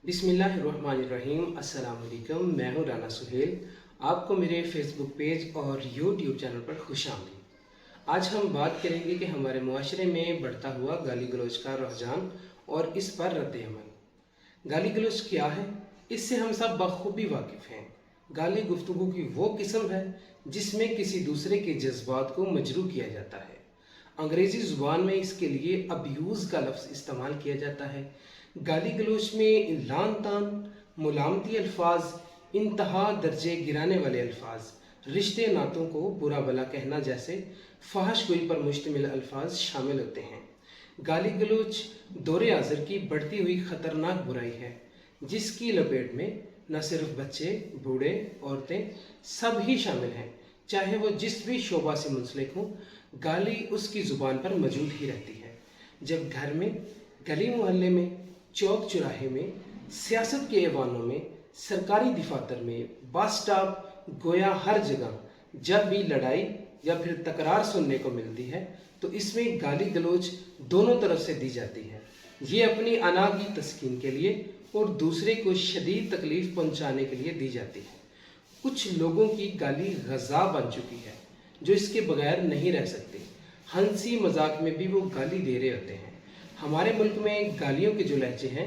बिस्मिल्लाहिर्रहमानिर्रहीम। अस्सलाम वालेकुम। मैं हूँ राना सुहेल। आपको मेरे फेसबुक पेज और यूट्यूब चैनल पर खुशामदीद। आज हम बात करेंगे कि हमारे मुआशरे में बढ़ता हुआ गाली गलौज का रुझान और इस पर रद्द अमल। गाली गलौज क्या है, इससे हम सब बखूबी वाकिफ़ हैं। गाली गुफ्तगू की वो किस्म है जिसमें किसी दूसरे के जज्बात को मजरूह किया जाता है। अंग्रेज़ी ज़ुबान में इसके लिए अब्यूज़ का लफ्ज़ इस्तेमाल किया जाता है। गाली गलोच में लान तान, मुलामती अल्फाज, इंतहा दर्जे गिराने वाले अल्फाज, रिश्ते नातों को बुरा भला कहना जैसे फहश गोई पर मुश्तमिल अल्फाज शामिल होते हैं। गाली गलोच दौरे आज़र की बढ़ती हुई ख़तरनाक बुराई है जिसकी लपेट में न सिर्फ बच्चे, बूढ़े, औरतें सब ही शामिल हैं। चाहे वो जिस भी शोबा से मुंसलिक हों, गाली उसकी ज़ुबान पर मौजूद ही रहती है। जब घर में, गली मोहल्ले में, चौक चौराहे में, सियासत के ऐवानों में, सरकारी दफातर में, बस स्टॉप, गोया हर जगह जब भी लड़ाई या फिर तकरार सुनने को मिलती है तो इसमें गाली गलौज दोनों तरफ से दी जाती है। ये अपनी अना की तस्कीन के लिए और दूसरे को शदीद तकलीफ पहुंचाने के लिए दी जाती है। कुछ लोगों की गाली गज़ा बन चुकी है जो इसके बगैर नहीं रह सकते। हंसी मजाक में भी वो गाली दे रहे होते हैं। हमारे मुल्क में गालियों के जो लहजे हैं,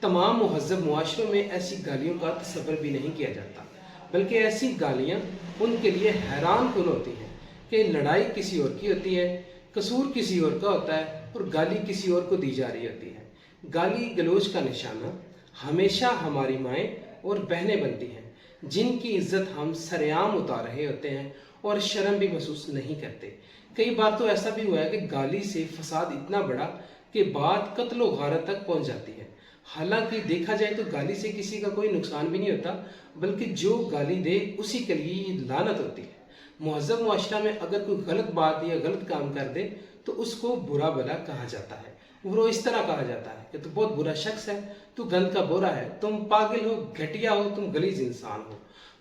तमाम मुहज़्ज़ब मुआशरों में ऐसी गालियों का तसव्वुर भी नहीं किया जाता, बल्कि ऐसी गालियाँ उनके लिए हैरान कुन होती हैं कि लड़ाई किसी और की होती है, कसूर किसी और का होता है और गाली किसी और को दी जा रही होती है। गाली गलौज का निशाना हमेशा हमारी माएँ और बहनें बनती हैं जिनकी इज्जत हम सरेआम उतार रहे होते हैं और शर्म भी महसूस नहीं करते। कई बार तो ऐसा भी हुआ है कि गाली से फसाद इतना बड़ा कि बात कत्ल गारत तक पहुंच जाती है। हालांकि देखा जाए तो गाली से किसी का कोई नुकसान भी नहीं होता, बल्कि जो गाली दे उसी के लिए लानत होती है। मुहज़्ज़ब मुआशरा में अगर कोई गलत बात या गलत काम कर दे तो उसको बुरा भला कहा जाता है। वो इस तरह कहा जाता है कि तू बहुत बुरा शख्स है, तू गंद का बोरा है, तुम पागल हो, घटिया हो, तुम गलीज इंसान हो,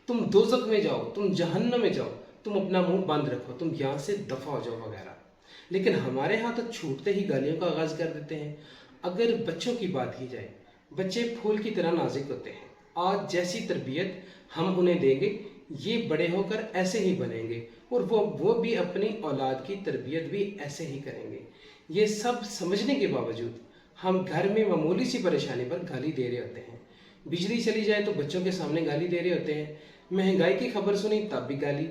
तुम दोज़ख में जाओ, तुम जहन्नम में जाओ, तुम अपना मुंह बंद रखो, तुम यहाँ से दफा हो जाओ वगैरह। लेकिन हमारे यहाँ तो छूटते ही गालियों का आगाज कर देते हैं। अगर बच्चों की बात की जाए, बच्चे फूल की तरह नाजुक होते हैं। आज जैसी तरबियत हम उन्हें देंगे ये बड़े होकर ऐसे ही बनेंगे और वो भी अपनी औलाद की तरबियत भी ऐसे ही करेंगे। ये सब समझने के बावजूद हम घर में मामूली सी परेशानी पर गाली दे रहे होते हैं। बिजली चली जाए तो बच्चों के सामने गाली दे रहे होते हैं। महंगाई की खबर सुनी तब भी गाली,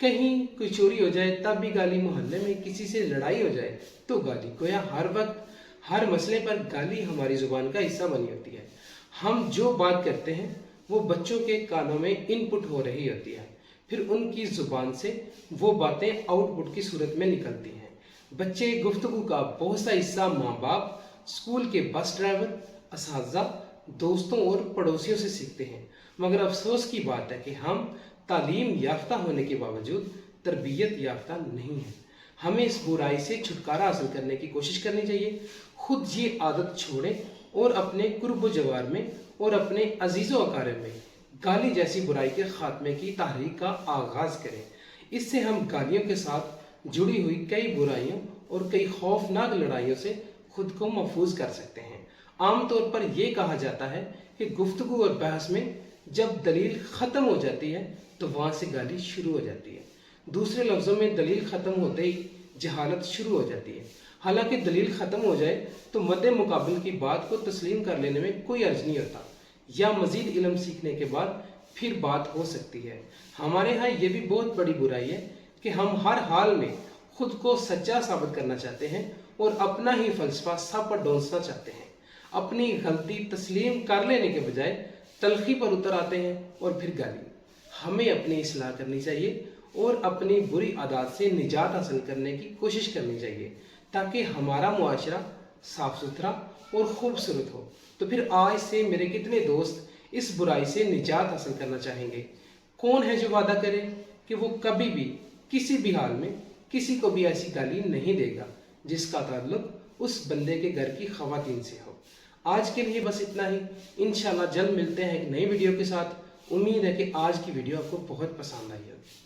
कहीं कोई चोरी हो जाए तब भी गाली, मोहल्ले में किसी से लड़ाई हो जाए तो गाली। गोया हर वक्त हर मसले पर गाली हमारी ज़ुबान का हिस्सा बनी होती है। हम जो बात करते हैं वो बच्चों के कानों में इनपुट हो रही होती है, फिर उनकी ज़ुबान से वो बातें आउटपुट की सूरत में निकलती हैं। बच्चे गुफ्तगू का बहुत सा हिस्सा माँ बाप, स्कूल के बस ड्राइवर, असातिज़ा, दोस्तों और पड़ोसियों से सीखते हैं। मगर अफसोस की बात है कि हम तालीम याफ्ता होने के बावजूद तरबियत याफ्ता नहीं है। हमें इस बुराई से छुटकारा हासिल करने की कोशिश करनी चाहिए। खुद ये आदत छोड़ें और अपने कुर्ब जवार में और अपने अजीज़ो अकारब में गाली जैसी बुराई के खात्मे की तहरीक का आगाज़ करें। इससे हम गालियों के साथ जुड़ी हुई कई बुराइयों और कई खौफनाक लड़ाइयों से खुद को महफूज कर सकते हैं। आमतौर पर यह कहा जाता है कि गुफ्तगू और बहस में जब दलील ख़त्म हो जाती है तो वहाँ से गाली शुरू हो जाती है। दूसरे लफ्ज़ों में दलील ख़त्म होते ही जहालत शुरू हो जाती है। हालांकि दलील ख़त्म हो जाए तो मद्दे मुकाबिल की बात को तस्लीम कर लेने में कोई अर्ज नहीं होता, या मज़ीद इल्म सीखने के बाद फिर बात हो सकती है। हमारे यहाँ ये भी बहुत बड़ी बुराई है कि हम हर हाल में खुद को सच्चा साबित करना चाहते हैं और अपना ही फ़लसफ़ा सब पर डोंसना चाहते हैं। अपनी गलती तस्लीम कर लेने के बजाय तलखी पर उतर आते हैं और फिर गाली। हमें अपनी इस्लाह करनी चाहिए और अपनी बुरी आदत से निजात हासिल करने की कोशिश करनी चाहिए ताकि हमारा मुआशरा साफ सुथरा और खूबसूरत हो। तो फिर आज से मेरे कितने दोस्त इस बुराई से निजात हासिल करना चाहेंगे? कौन है जो वादा करे कि वो कभी भी किसी भी हाल में किसी को भी ऐसी गाली नहीं देगा जिसका ताल्लुक उस बंदे के घर की ख़वातीन से हो। आज के लिए बस इतना ही। इंशाल्लाह जल्द मिलते हैं एक नई वीडियो के साथ। उम्मीद है कि आज की वीडियो आपको बहुत पसंद आई होगी।